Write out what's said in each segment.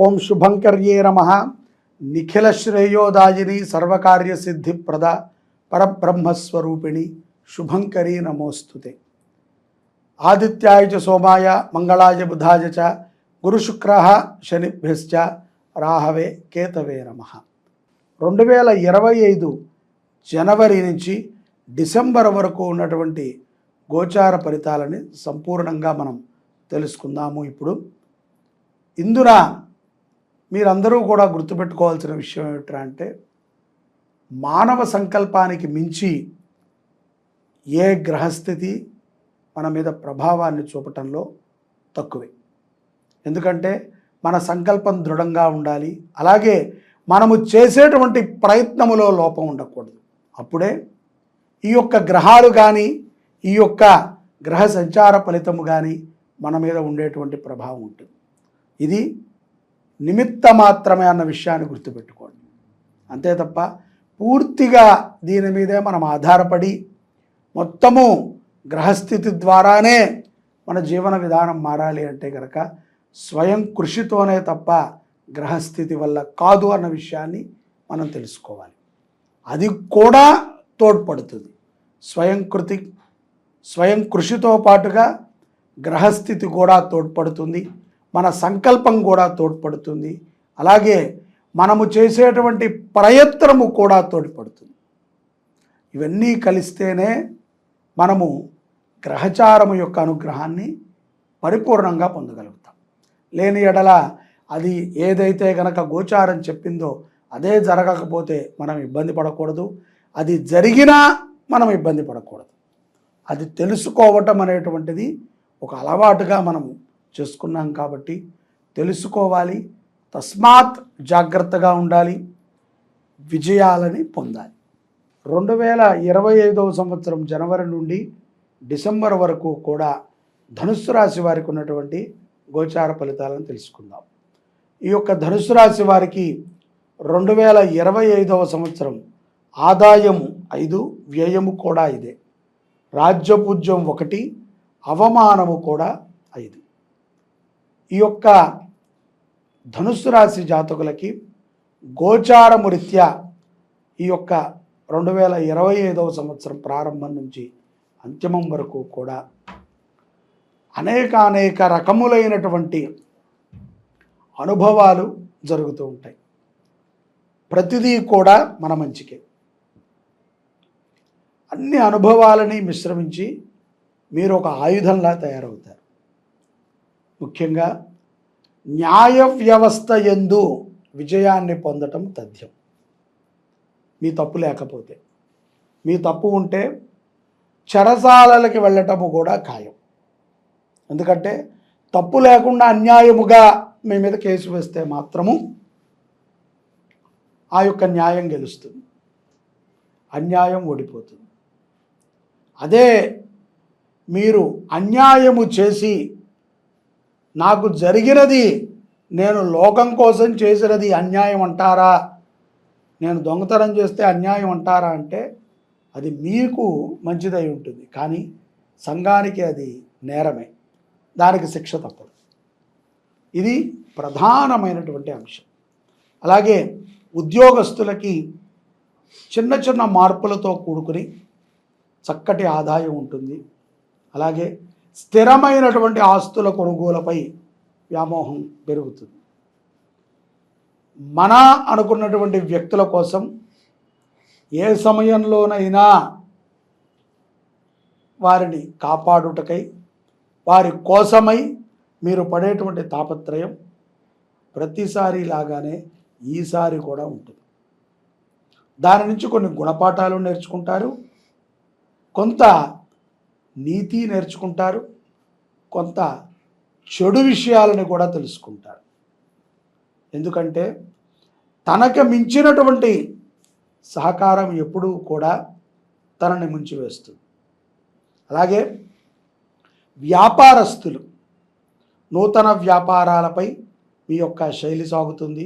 ఓం శుభంకర్యే నమః. నిఖిల శ్రేయోదాయిని సర్వకార్య సిద్ధిప్రద పరబ్రహ్మస్వరూపిణి శుభంకరీ నమోస్తుతే. ఆదిత్యాయ చ సోమాయ మంగళాయ బుధాయ చ గురుశుక్రః శనిభ్యశ్చ రాహవే కేతవే నమః. 2025 జనవరి నుంచి డిసెంబర్ వరకు ఉన్నటువంటి గోచార ఫలితాలని సంపూర్ణంగా మనం తెలుసుకుందాము. ఇప్పుడు ఇందున మీరందరూ కూడా గుర్తుపెట్టుకోవాల్సిన విషయం ఏమిటంటే, మానవ సంకల్పానికి మించి ఏ గ్రహస్థితి మన మీద ప్రభావాన్ని చూపటంలో తక్కువే. ఎందుకంటే మన సంకల్పం దృఢంగా ఉండాలి, అలాగే మనము చేసేటువంటి ప్రయత్నములో లోపం ఉండకూడదు. అప్పుడే ఈ యొక్క గ్రహాలు కానీ ఈ యొక్క గ్రహ సంచార ఫలితము కానీ మన మీద ఉండేటువంటి ప్రభావం ఉంటుంది. ఇది నిమిత్త మాత్రమే అన్న విషయాన్ని గుర్తుపెట్టుకోండి. అంతే తప్ప పూర్తిగా దీని మీదే మనం ఆధారపడి మొత్తము గ్రహస్థితి ద్వారానే మన జీవన విధానం మారాలి అంటే కనుక స్వయం కృషితోనే తప్ప గ్రహస్థితి వల్ల కాదు అన్న విషయాన్ని మనం తెలుసుకోవాలి. అది కూడా తోడ్పడుతుంది. స్వయం కృషితో పాటుగా గ్రహస్థితి కూడా తోడ్పడుతుంది, మన సంకల్పం కూడా తోడ్పడుతుంది, అలాగే మనము చేసేటువంటి ప్రయత్నము కూడా తోడ్పడుతుంది. ఇవన్నీ కలిస్తేనే మనము గ్రహచారము యొక్క అనుగ్రహాన్ని పరిపూర్ణంగా పొందగలుగుతాం. లేని ఎడల అది ఏదైతే గనక గోచారం చెప్పిందో అదే జరగకపోతే మనం ఇబ్బంది పడకూడదు, అది జరిగినా మనం ఇబ్బంది పడకూడదు. అది తెలుసుకోవటం అనేటువంటిది ఒక అలవాటుగా మనము చేసుకున్నాం కాబట్టి తెలుసుకోవాలి. తస్మాత్ జాగ్రత్తగా ఉండాలి, విజయాలని పొందాలి. 2025వ సంవత్సరం జనవరి నుండి డిసెంబర్ వరకు కూడా ధనుస్సు రాశి వారికి ఉన్నటువంటి గోచార ఫలితాలను తెలుసుకుందాం. ఈ యొక్క ధనుస్సు రాశి వారికి 2025వ సంవత్సరం ఆదాయము 5, వ్యయము కూడా 5, రాజ్యపూజ్యం 1, అవమానము కూడా 5. ఈ యొక్క ధనుస్సు రాశి జాతకులకి గోచారము రీత్యా ఈ యొక్క 2025వ సంవత్సరం ప్రారంభం నుంచి అంతిమం వరకు కూడా అనేక రకములైనటువంటి అనుభవాలు జరుగుతూ ఉంటాయి. ప్రతిదీ కూడా మన మంచికే. అన్ని అనుభవాలని మిశ్రమించి మీరు ఒక ఆయుధంలా తయారవుతారు. ముఖ్యంగా న్యాయ వ్యవస్థ యందు విజయాన్ని పొందటం తథ్యం. మీ తప్పు లేకపోతే, మీ తప్పు ఉంటే చెరసాలలకి వెళ్ళటము కూడా ఖాయం. ఎందుకంటే తప్పు లేకుండా అన్యాయముగా మీ మీద కేసు వేస్తే మాత్రము ఆ యొక్క న్యాయం గెలుస్తుంది, అన్యాయం ఓడిపోతుంది. అదే మీరు అన్యాయము చేసి నాకు జరిగినది నేను లోకం కోసం చేసినది అన్యాయం అంటారా, నేను దొంగతనం చేస్తే అన్యాయం అంటారా అంటే అది మీకు మంచిదై ఉంటుంది, కానీ సంఘానికి అది నేరమే, దానికి శిక్ష తప్పదు. ఇది ప్రధానమైనటువంటి అంశం. అలాగే ఉద్యోగస్తులకి చిన్న మార్పులతో కూడుకుని చక్కటి ఆదాయం ఉంటుంది. అలాగే స్థిరమైనటువంటి ఆస్తుల కొనుగోలుపై వ్యామోహం పెరుగుతుంది. మన అనుకున్నటువంటి వ్యక్తుల కోసం ఏ సమయంలోనైనా వారిని కాపాడుటకై, వారి కోసమై మీరు పడేటువంటి తాపత్రయం ప్రతిసారి లాగానే ఈసారి కూడా ఉంటుంది. దాని నుంచి కొన్ని గుణపాఠాలు నేర్చుకుంటారు, కొంత నీతి నేర్చుకుంటారు, కొంత చెడు విషయాలను కూడా తెలుసుకుంటారు. ఎందుకంటే తనకు మించినటువంటి సహకారం ఎప్పుడూ కూడా తనని ముంచివేస్తుంది. అలాగే వ్యాపారస్తులు నూతన వ్యాపారాలపై మీ యొక్క శైలి సాగుతుంది.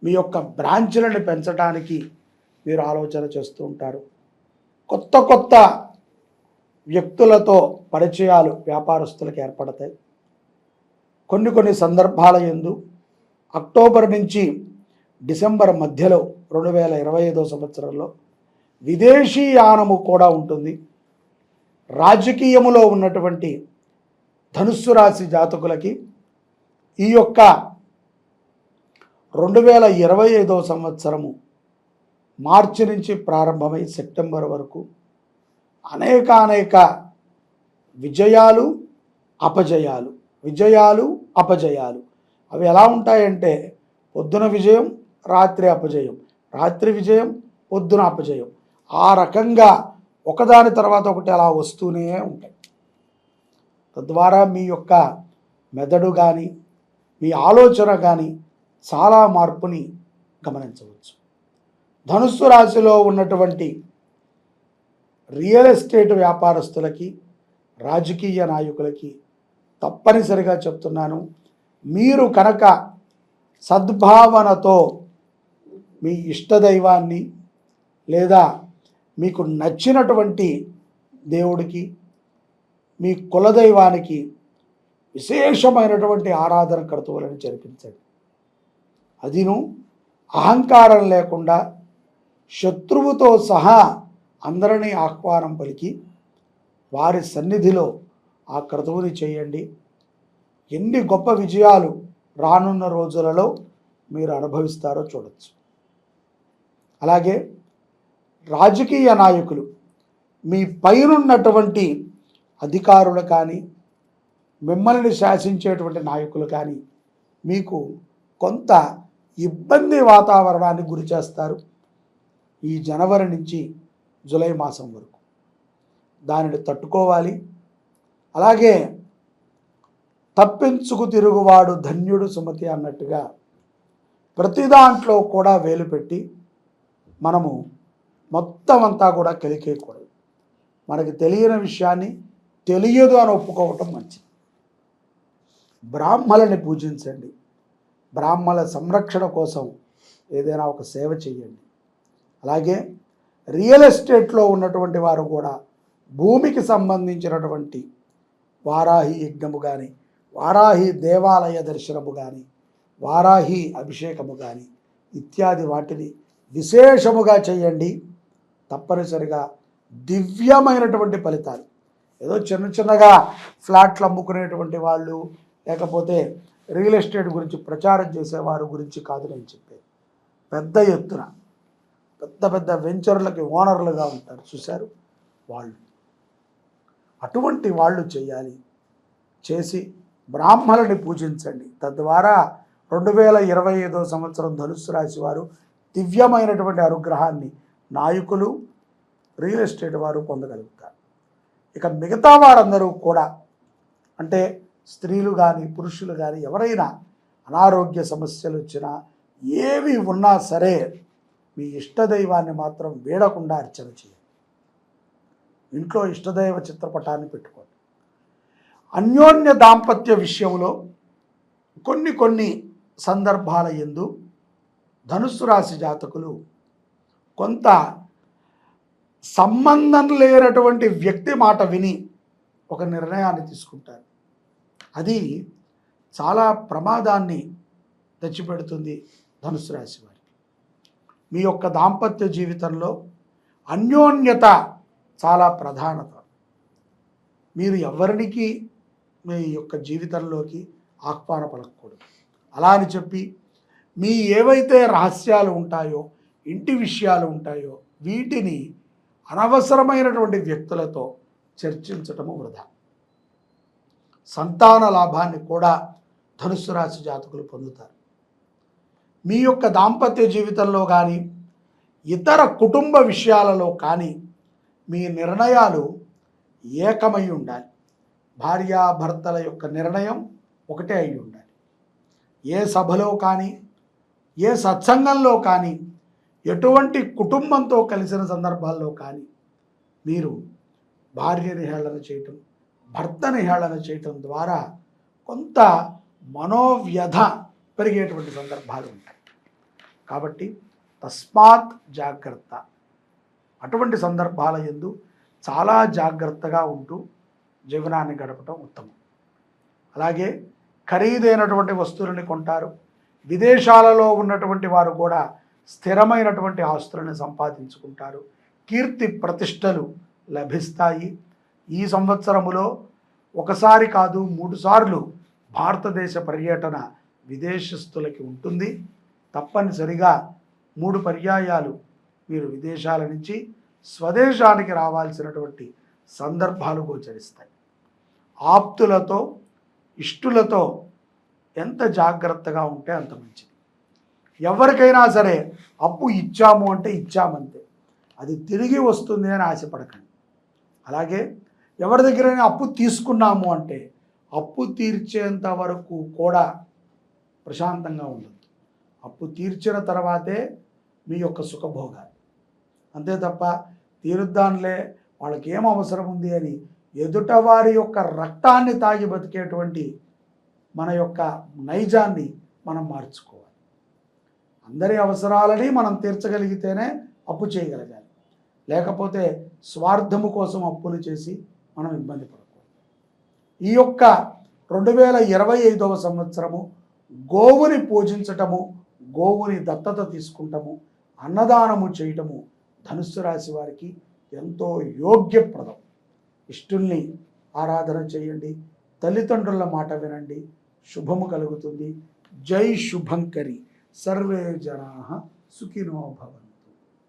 మీ యొక్క బ్రాంచ్లను పెంచడానికి మీరు ఆలోచన చేస్తూ ఉంటారు. కొత్త వ్యక్తులతో పరిచయాలు వ్యాపారస్తులకు ఏర్పడతాయి. కొన్ని సందర్భాల యందు అక్టోబర్ నుంచి డిసెంబర్ మధ్యలో 2025 సంవత్సరంలో విదేశీ యానము కూడా ఉంటుంది. రాజకీయములో ఉన్నటువంటి ధనుస్సు రాశి జాతకులకి ఈ యొక్క 2025 సంవత్సరము మార్చి నుంచి ప్రారంభమై సెప్టెంబర్ వరకు అనేక విజయాలు అపజయాలు అవి ఎలా ఉంటాయంటే పొద్దున విజయం, రాత్రి అపజయం, రాత్రి విజయం, పొద్దున అపజయం, ఆ రకంగా ఒకదాని తర్వాత ఒకటి అలా వస్తూనే ఉంటాయి. తద్వారా మీ యొక్క మెదడు కానీ మీ ఆలోచన కానీ చాలా మార్పుని గమనించవచ్చు. ధనుస్సు రాశిలో ఉన్నటువంటి రియల్ ఎస్టేట్ వ్యాపారస్తులకి, రాజకీయ నాయకులకి తప్పనిసరిగా చెప్తున్నాను, మీరు కనుక సద్భావనతో మీ ఇష్టదైవాన్ని లేదా మీకు నచ్చినటువంటి దేవుడికి, మీ కులదైవానికి విశేషమైనటువంటి ఆరాధన క్రతువులను జరిపించండి. అదిను అహంకారం లేకుండా శత్రువుతో సహా అందరినీ ఆహ్వానం పలికి వారి సన్నిధిలో ఆ క్రతువుని చేయండి. ఎన్ని గొప్ప విజయాలు రానున్న రోజులలో మీరు అనుభవిస్తారో చూడవచ్చు. అలాగే రాజకీయ నాయకులు, మీ పైనున్నటువంటి అధికారులు కానీ మిమ్మల్ని శాసించేటువంటి నాయకులు కానీ మీకు కొంత ఇబ్బంది వాతావరణాన్ని గురి చేస్తారు ఈ జనవరి నుంచి జూలై మాసం వరకు. దానిని తట్టుకోవాలి. అలాగే తప్పించుకు తిరుగువాడు ధన్యుడు సుమతి అన్నట్టుగా ప్రతి దాంట్లో కూడా వేలు పెట్టి మనము మొత్తం అంతా కూడా కలికేయకూడదు. మనకి తెలియని విషయాన్ని తెలియదు అని ఒప్పుకోవటం మంచిది. బ్రాహ్మణుని పూజించండి. బ్రాహ్మణుల సంరక్షణ కోసం ఏదైనా ఒక సేవ చేయండి. అలాగే రియల్ ఎస్టేట్లో ఉన్నటువంటి వారు కూడా భూమికి సంబంధించినటువంటి వారాహి యజ్ఞము కానీ, వారాహి దేవాలయ దర్శనము కానీ, వారాహి అభిషేకము కానీ ఇత్యాది వాటిని విశేషముగా చేయండి. తప్పనిసరిగా దివ్యమైనటువంటి ఫలితాలు. ఏదో చిన్నగా ఫ్లాట్లు అమ్ముకునేటువంటి వాళ్ళు, లేకపోతే రియల్ ఎస్టేట్ గురించి ప్రచారం చేసేవారు గురించి కాదు నేను చెప్పేది. పెద్ద ఎత్తున పెద్ద వెంచర్లకి ఓనర్లుగా ఉంటారు చూశారు, వాళ్ళు అటువంటి వాళ్ళు చేయాలి. చేసి బ్రాహ్మణుని పూజించండి. తద్వారా 2025 సంవత్సరం ధనుస్సు రాశి వారు దివ్యమైనటువంటి అనుగ్రహాన్ని నాయకులు, రియల్ ఎస్టేట్ వారు పొందగలుగుతారు. ఇక మిగతా వారందరూ కూడా, అంటే స్త్రీలు కానీ పురుషులు కానీ ఎవరైనా అనారోగ్య సమస్యలు వచ్చినా ఏవి ఉన్నా సరే మీ ఇష్టదైవాన్ని మాత్రం వీడకుండా అర్చన చేయండి. ఇంట్లో ఇష్టదైవ చిత్రపటాన్ని పెట్టుకోండి. అన్యోన్య దాంపత్య విషయంలో కొన్ని సందర్భాల యందు ధనుస్సు రాశి జాతకులు కొంత సంబంధం లేనటువంటి వ్యక్తి మాట విని ఒక నిర్ణయాన్ని తీసుకుంటారు. అది చాలా ప్రమాదాన్ని తెచ్చిపెడుతుంది ధనుస్సు రాశి వారికి. మీ యొక్క దాంపత్య జీవితంలో అన్యోన్యత చాలా ప్రధానత. మీరు ఎవరికి మీ యొక్క జీవితంలోకి ఆహ్వాన పలకూడదు. అలా అని చెప్పి మీ ఏవైతే రహస్యాలు ఉంటాయో, ఇంటి విషయాలు ఉంటాయో వీటిని అనవసరమైనటువంటి వ్యక్తులతో చర్చించటము వృధా. సంతాన లాభాన్ని కూడా ధనుస్సు రాశి జాతకులు పొందుతారు. మీ యొక్క దాంపత్య జీవితంలో కానీ ఇతర కుటుంబ విషయాలలో కానీ మీ నిర్ణయాలు ఏకమై ఉండాలి. భార్యాభర్తల యొక్క నిర్ణయం ఒకటే అయి ఉండాలి. ఏ సభలో కానీ ఏ సత్సంగంలో కానీ ఎటువంటి కుటుంబంతో కలిసిన సందర్భాల్లో కానీ మీరు భార్యని హేళన చేయటం, భర్తని హేళన చేయటం ద్వారా కొంత మనోవ్యధ పెరిగేటువంటి సందర్భాలు ఉంటాయి. కాబట్టి తస్మాత్ జాగ్రత్త. అటువంటి సందర్భాల యందు చాలా జాగ్రత్తగా ఉంటూ జీవనాన్ని గడపటం ఉత్తమం. అలాగే ఖరీదైనటువంటి వస్తువులని కొంటారు, విదేశాలలో ఉన్నటువంటి వారు కూడా స్థిరమైనటువంటి ఆస్తులను సంపాదించుకుంటారు. కీర్తి ప్రతిష్టలు లభిస్తాయి. ఈ సంవత్సరములో ఒకసారి కాదు 3 సార్లు భారతదేశ పర్యటన విదేశస్తులకి ఉంటుంది. తప్పనిసరిగా 3 పర్యాయాలు మీరు విదేశాల నుంచి స్వదేశానికి రావాల్సినటువంటి సందర్భాలు గోచరిస్తాయి. ఆప్తులతో ఇష్టులతో ఎంత జాగ్రత్తగా ఉంటే అంత మంచిది. ఎవరికైనా సరే అప్పు ఇచ్చాము అంటే ఇచ్చామంతే, అది తిరిగి వస్తుంది అని ఆశపడకండి. అలాగే ఎవరి దగ్గరైనా అప్పు తీసుకున్నాము అంటే అప్పు తీర్చేంత వరకు కూడా ప్రశాంతంగా ఉండదు. అప్పు తీర్చిన తర్వాతే మీ యొక్క సుఖభోగాలు. అంతే తప్ప తీరుద్దాంలే వాళ్ళకి ఏం అవసరం ఉంది అని ఎదుటవారి యొక్క రక్తాన్ని తాగి బతికేటువంటి మన యొక్క నైజాన్ని మనం మార్చుకోవాలి. అందరి అవసరాలని మనం తీర్చగలిగితేనే అప్పు చేయగలగాలి. లేకపోతే స్వార్థము కోసం అప్పులు చేసి మనం ఇబ్బంది పడకూడదు. ఈ యొక్క 2025వ సంవత్సరము గోవుని పూజించటము, గోవుని దత్తత తీసుకుంటము, అన్నదానము చేయటము ధనుస్సు రాశి వారికి ఎంతో యోగ్యప్రదం. ఇష్టుల్ని ఆరాధన చేయండి, తల్లిదండ్రుల మాట వినండి, శుభము కలుగుతుంది. జై శుభంకరి. సర్వే జనాః సుఖినో భవంతు.